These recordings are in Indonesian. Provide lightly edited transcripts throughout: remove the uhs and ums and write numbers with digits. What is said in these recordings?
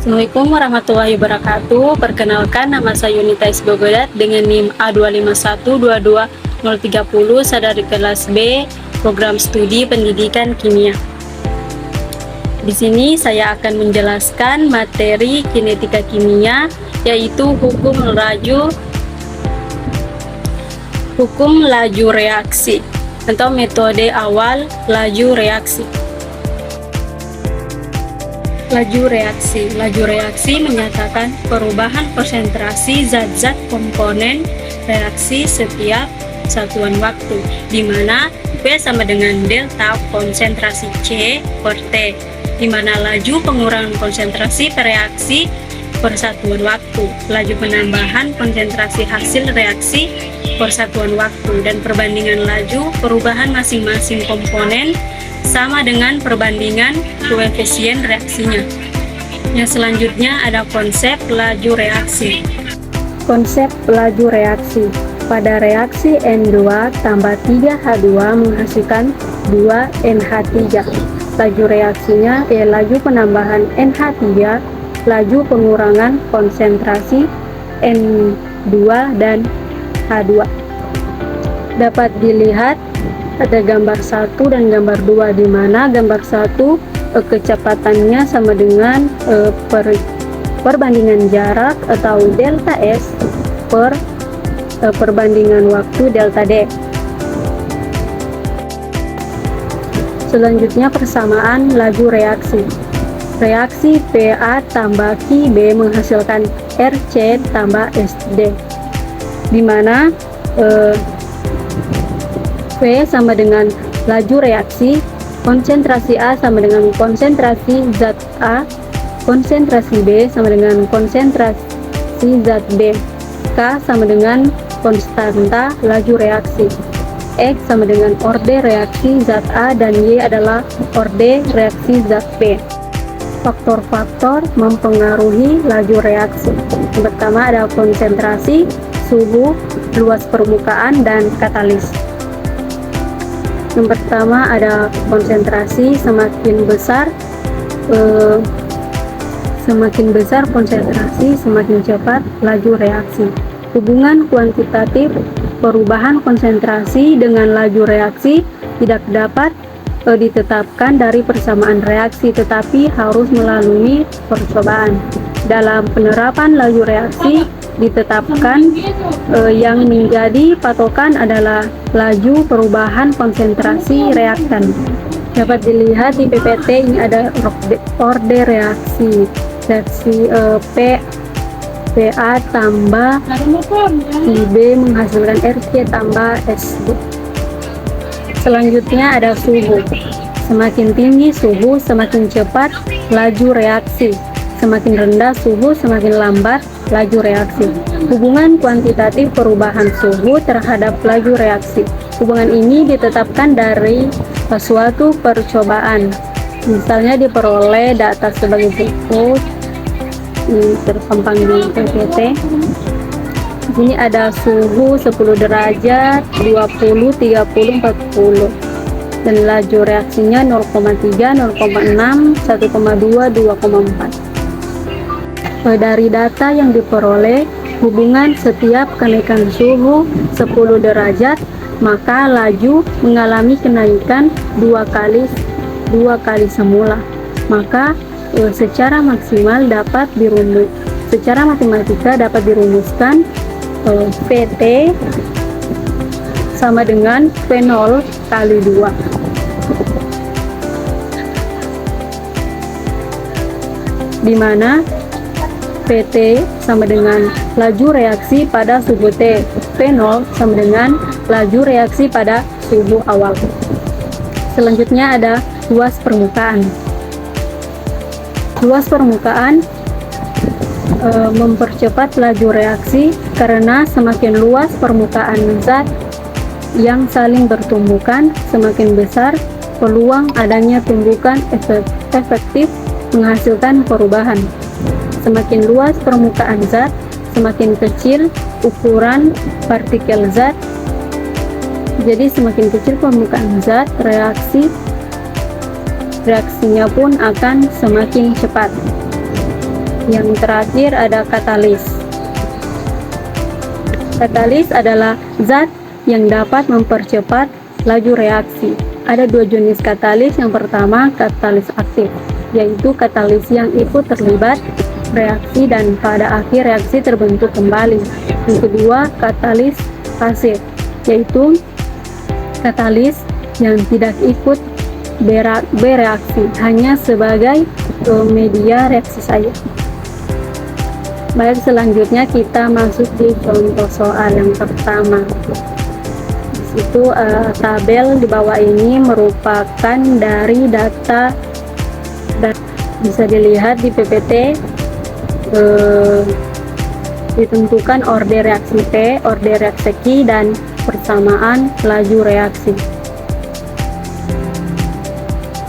Assalamualaikum warahmatullahi wabarakatuh. Perkenalkan, nama saya Yunita Isbogodat dengan NIM A25122030, saya dari kelas B, program studi pendidikan kimia. Di sini saya akan menjelaskan materi kinetika kimia, yaitu hukum laju reaksi atau metode awal laju reaksi. Laju reaksi menyatakan perubahan konsentrasi zat-zat komponen reaksi setiap satuan waktu, di mana V sama dengan delta konsentrasi C per T, di mana laju pengurangan konsentrasi per reaksi per satuan waktu, laju penambahan konsentrasi hasil reaksi per satuan waktu, dan perbandingan laju perubahan masing-masing komponen sama dengan perbandingan koefisien reaksinya. Yang selanjutnya ada konsep laju reaksi. Konsep laju reaksi. Pada reaksi N2 tambah 3H2 menghasilkan 2NH3. Laju reaksinya laju penambahan NH3, laju pengurangan konsentrasi N2 dan H2. Dapat dilihat ada gambar 1 dan gambar 2, di mana gambar 1 kecepatannya sama dengan perbandingan jarak atau delta S per perbandingan waktu delta D. Selanjutnya persamaan laju reaksi. Reaksi PA tambah QB menghasilkan RC tambah SD, di mana V sama dengan laju reaksi, konsentrasi A sama dengan konsentrasi zat A, konsentrasi B sama dengan konsentrasi zat B, K sama dengan konstanta laju reaksi, X sama dengan orde reaksi zat A, dan Y adalah orde reaksi zat B. Faktor-faktor mempengaruhi laju reaksi. Yang pertama ada konsentrasi, suhu, luas permukaan, dan katalis. Yang pertama ada konsentrasi, semakin besar konsentrasi, semakin cepat laju reaksi. Hubungan kuantitatif perubahan konsentrasi dengan laju reaksi tidak dapat ditetapkan dari persamaan reaksi, tetapi harus melalui percobaan. Dalam penerapan laju reaksi ditetapkan yang menjadi patokan adalah laju perubahan konsentrasi reaktan. Dapat dilihat di PPT ini ada orde reaksi PA tambah IB menghasilkan RC tambah SD. Selanjutnya ada suhu. Semakin tinggi suhu, semakin cepat laju reaksi. Semakin rendah suhu, semakin lambat laju reaksi. Hubungan kuantitatif perubahan suhu terhadap laju reaksi. Hubungan ini ditetapkan dari suatu percobaan. Misalnya diperoleh data sebagai berikut. Ini terpampang di PPT. Ini ada suhu 10 derajat, 20, 30, 40. Dan laju reaksinya 0,3, 0,6, 1,2, 2,4. Dari data yang diperoleh, hubungan setiap kenaikan suhu 10 derajat, maka laju mengalami kenaikan dua kali semula. Maka secara matematika dapat dirumuskan PT sama dengan V0 kali 2. Di mana PT sama dengan laju reaksi pada suhu T, V0 sama dengan laju reaksi pada suhu awal. Selanjutnya ada luas permukaan. Luas permukaan mempercepat laju reaksi karena semakin luas permukaan zat yang saling bertumbukan, semakin besar peluang adanya tumbukan efektif menghasilkan perubahan. Semakin luas permukaan zat, semakin kecil ukuran partikel zat. Jadi semakin kecil permukaan zat, reaksinya pun akan semakin cepat. Yang terakhir ada katalis. Katalis adalah zat yang dapat mempercepat laju reaksi. Ada dua jenis katalis. Yang pertama, katalis aktif, yaitu katalis yang ikut terlibat reaksi dan pada akhir reaksi terbentuk kembali. Yang kedua, katalis pasif, yaitu katalis yang tidak ikut bereaksi, hanya sebagai media reaksi saja. Baik, selanjutnya kita masuk di contoh soal yang pertama. Itu tabel di bawah ini merupakan dari data dan bisa dilihat di PPT. Ditentukan orde reaksi P, orde reaksi Q, dan persamaan laju reaksi.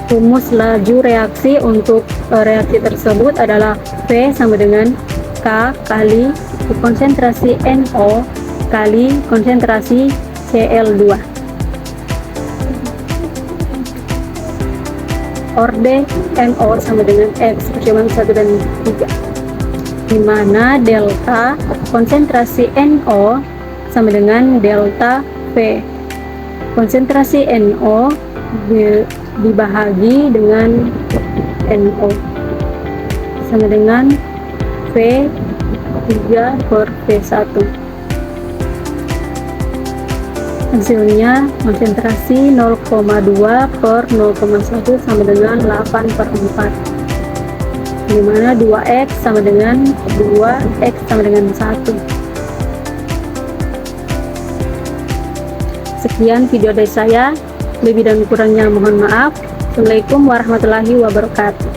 Rumus laju reaksi untuk reaksi tersebut adalah P sama dengan K kali konsentrasi NO kali konsentrasi Cl2. Orde NO sama dengan X percobaan 1 dan 3, di mana delta konsentrasi NO sama dengan delta V. Konsentrasi NO dibahagi dengan NO sama dengan V3 per V1. Hasilnya konsentrasi 0,2 per 0,1 sama dengan 8 per 4, di mana 2X sama dengan 2X sama dengan 1. Sekian video dari saya, lebih dan kurangnya mohon maaf. Assalamualaikum warahmatullahi wabarakatuh.